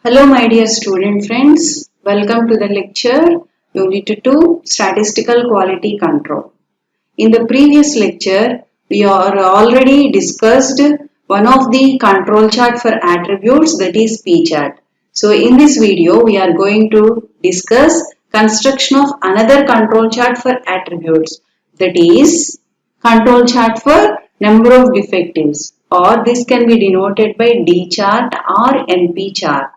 Hello my dear student friends, welcome to the lecture Unit 2 Statistical Quality Control. In the previous lecture, we are already discussed one of the control chart for attributes, that is P chart. So in this video, we are going to discuss construction of another control chart for attributes, that is control chart for number of defectives, or this can be denoted by D chart or NP chart.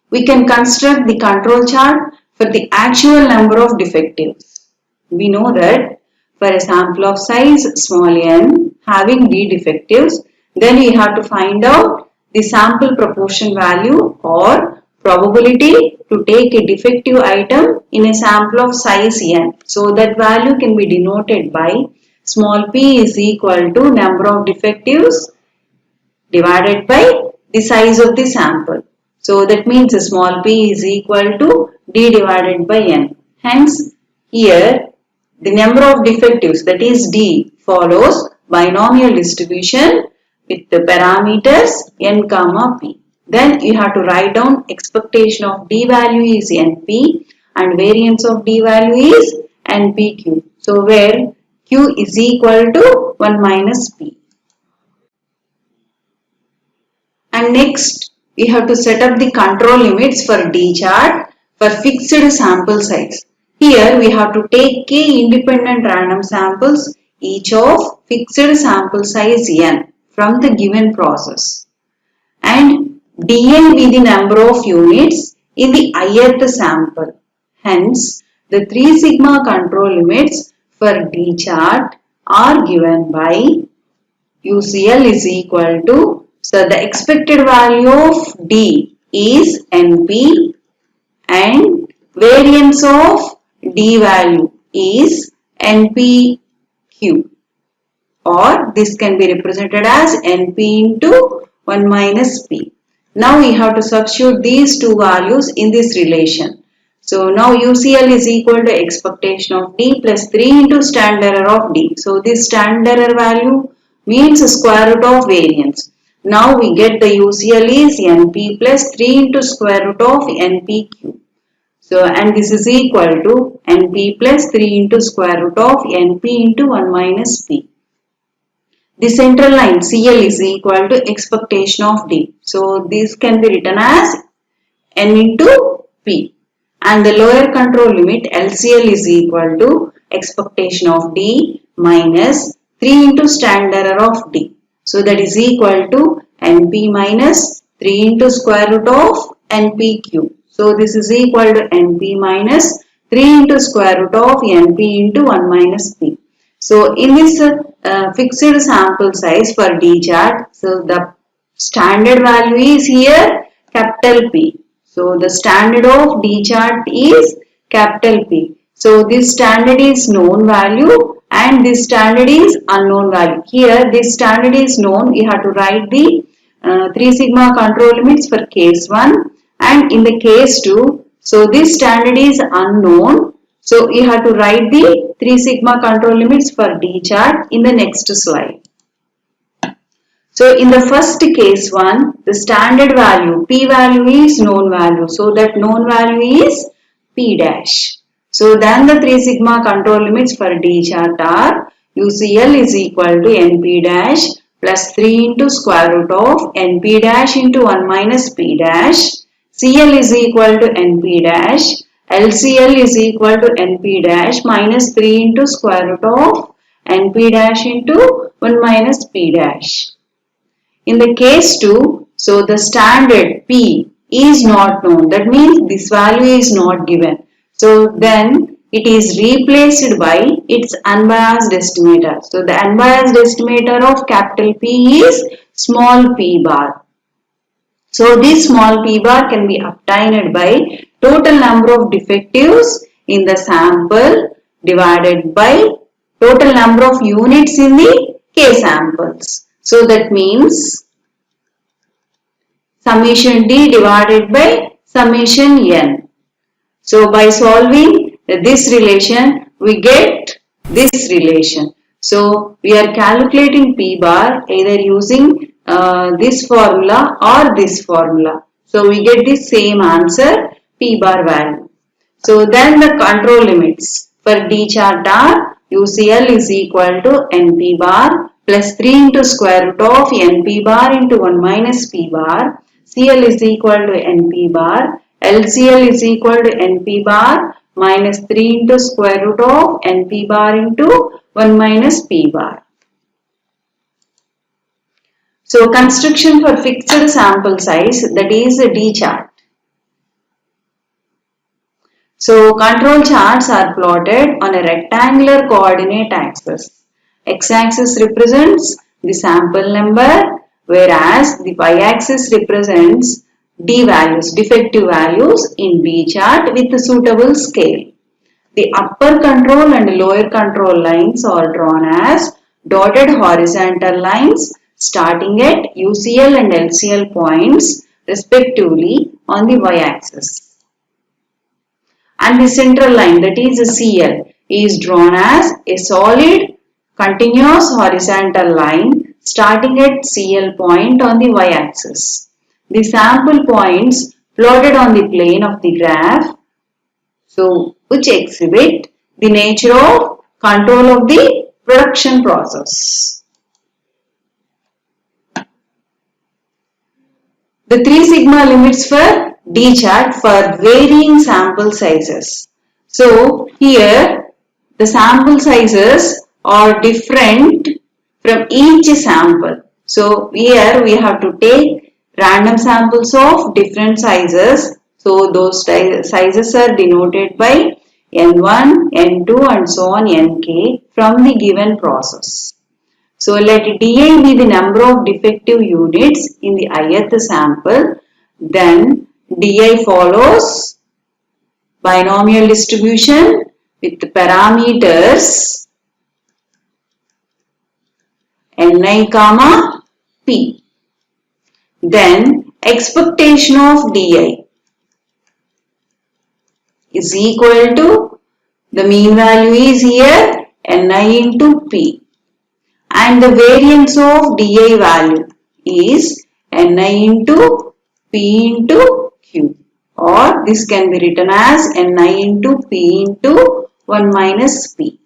We can construct the control chart for the actual number of defectives. We know that for a sample of size small n having d defectives, then we have to find out the sample proportion value or probability to take a defective item in a sample of size n. So that value can be denoted by small p is equal to number of defectives divided by the size of the sample. So that means small p is equal to d divided by n. Hence, here the number of defectives, that is d, follows binomial distribution with the parameters n comma p. Then you have to write down expectation of d value is np and variance of d value is npq. So where q is equal to 1 minus p. And next, we have to set up the control limits for D chart for fixed sample size. Here we have to take k independent random samples, each of fixed sample size n from the given process. And dn be the number of units in the ith sample. Hence, the 3 sigma control limits for D chart are given by UCL is equal to, so the expected value of D is NP and variance of D value is NPQ, or this can be represented as NP into 1 minus P. Now we have to substitute these two values in this relation. So now UCL is equal to expectation of D plus 3 into standard error of D. So this standard error value means square root of variance. Now we get the UCL is NP plus 3 into square root of NPQ. So and this is equal to NP plus 3 into square root of NP into 1 minus P. The central line CL is equal to expectation of D. So this can be written as N into P. And the lower control limit LCL is equal to expectation of D minus 3 into standard error of D. So that is equal to NP minus 3 into square root of NPQ. So this is equal to NP minus 3 into square root of NP into 1 minus P. So in this fixed sample size for D chart, so the standard value is here capital P. So the standard of D chart is capital P. So this standard is known value and this standard is unknown value. Here this standard is known, we have to write the 3 sigma control limits for case 1 and in the case 2. So this standard is unknown. So you have to write the 3 sigma control limits for D chart in the next slide. So in the first case 1, the standard value P value is known value. So that known value is P dash. So then the 3 sigma control limits for D chart are UCL is equal to NP dash plus 3 into square root of NP dash into 1 minus P dash. CL is equal to NP dash. LCL is equal to NP dash minus 3 into square root of NP dash into 1 minus P dash. In the case 2, so the standard P is not known. That means this value is not given. So then it is replaced by its unbiased estimator. So the unbiased estimator of capital P is small p bar. So this small p bar can be obtained by total number of defectives in the sample divided by total number of units in the K samples. So that means summation D divided by summation N. So by solving this relation, we get this relation. So we are calculating P bar either using this formula or this formula. So we get the same answer, P bar value. So then the control limits for D chart are UCL is equal to NP bar plus 3 into square root of NP bar into 1 minus P bar. CL is equal to NP bar. LCL is equal to NP bar minus 3 into square root of NP bar into 1 minus P bar. So construction for fixed sample size, that is a D chart. So control charts are plotted on a rectangular coordinate axis. X-axis represents the sample number, whereas the y-axis represents D values, defective values in B chart with a suitable scale. The upper control and lower control lines are drawn as dotted horizontal lines starting at UCL and LCL points respectively on the y-axis. And the central line, that is CL, is drawn as a solid continuous horizontal line starting at CL point on the y-axis. The sample points plotted on the plane of the graph, so which exhibit the nature of control of the production process. The 3 sigma limits for D chart for varying sample sizes. So here the sample sizes are different from each sample. So here we have to take random samples of different sizes. So those sizes are denoted by N1, N2 and so on Nk from the given process. So let Di be the number of defective units in the ith sample. Then Di follows binomial distribution with parameters Ni, P. Then expectation of Di is equal to, the mean value is here Ni into P. And the variance of Di value is Ni into P into Q, or this can be written as Ni into P into 1 minus P.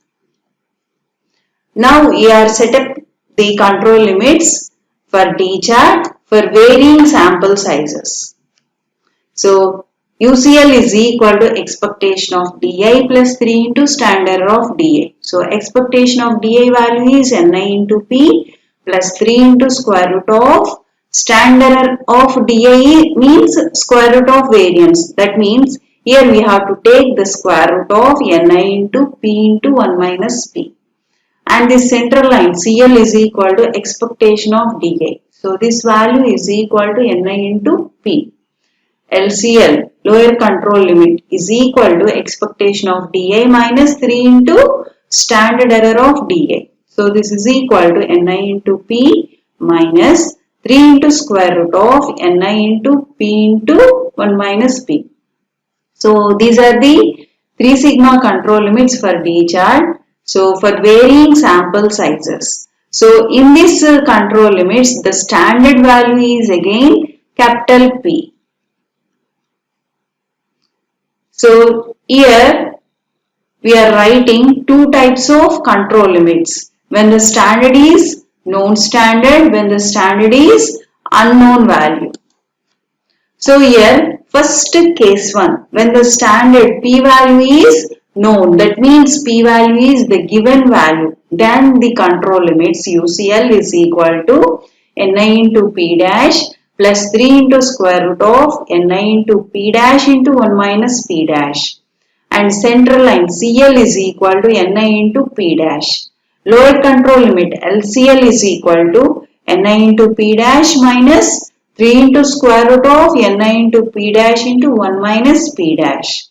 Now we are set up the control limits for D chart for varying sample sizes. So UCL is equal to expectation of Di plus 3 into standard error of Di. So expectation of Di value is Ni into P plus 3 into square root of standard error of Di means square root of variance. That means here we have to take the square root of Ni into P into 1 minus P. And this central line CL is equal to expectation of Di. So this value is equal to Ni into P. LCL, lower control limit, is equal to expectation of Di minus 3 into standard error of Di. So this is equal to Ni into P minus 3 into square root of Ni into P into 1 minus P. So these are the 3 sigma control limits for D chart. So for varying sample sizes. So in this control limits, the standard value is again capital P. So here we are writing 2 types of control limits. When the standard is known standard, when the standard is unknown value. So here first case 1, when the standard P value is known, that means P value is the given value, then the control limits UCL is equal to Ni into P dash plus 3 into square root of Ni into P dash into 1 minus P dash. And central line CL is equal to Ni into P dash. Lower control limit LCL is equal to Ni into P dash minus 3 into square root of Ni into P dash into 1 minus P dash.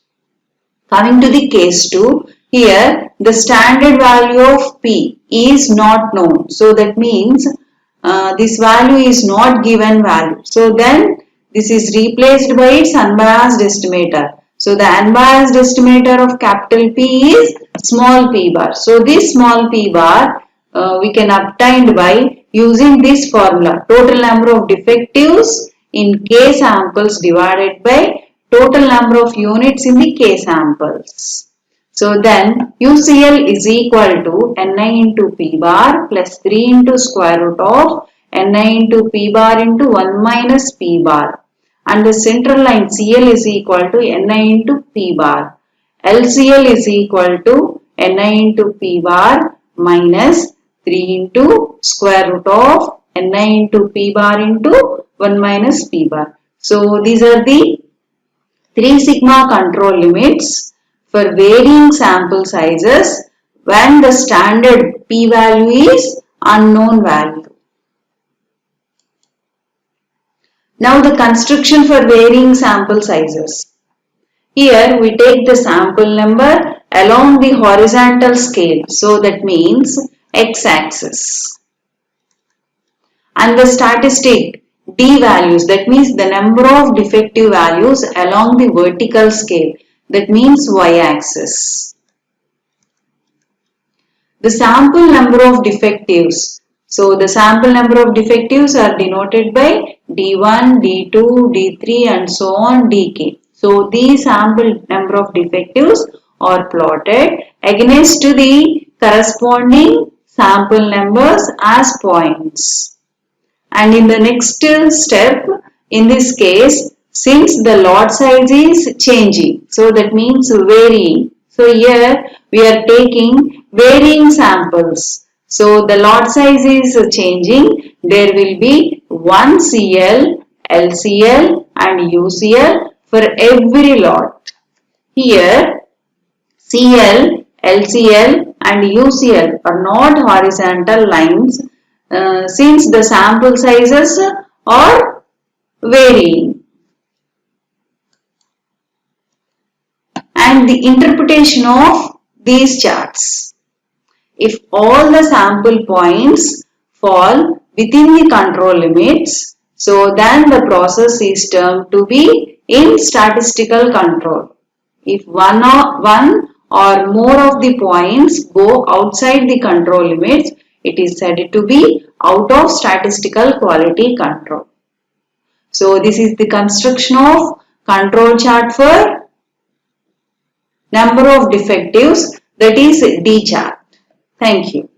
Coming to the case 2, here the standard value of P is not known. So that means this value is not given value. So then this is replaced by its unbiased estimator. So the unbiased estimator of capital P is small p bar. So this small p bar we can obtain by using this formula. Total number of defectives in K samples divided by total number of units in the K samples. So then UCL is equal to Ni into P bar plus 3 into square root of Ni into P bar into 1 minus P bar. And the central line CL is equal to Ni into P bar. LCL is equal to Ni into P bar minus 3 into square root of Ni into P bar into 1 minus P bar. So these are the 3 sigma control limits for varying sample sizes when the standard P value is unknown value. Now the construction for varying sample sizes. Here we take the sample number along the horizontal scale. So that means x-axis. And the statistic D values, that means the number of defective values along the vertical scale, that means y-axis. The sample number of defectives. So the sample number of defectives are denoted by D1, D2, D3 and so on dk. So these sample number of defectives are plotted against the corresponding sample numbers as points. And in the next step, in this case, since the lot size is changing, so that means varying. So here we are taking varying samples. So the lot size is changing. There will be 1 CL, LCL and UCL for every lot. Here CL, LCL and UCL are not horizontal lines since the sample sizes are varying. And the interpretation of these charts. If all the sample points fall within the control limits, so then the process is termed to be in statistical control. If one or more of the points go outside the control limits, it is said to be out of statistical quality control. So this is the construction of control chart for number of defectives, that is D chart. Thank you.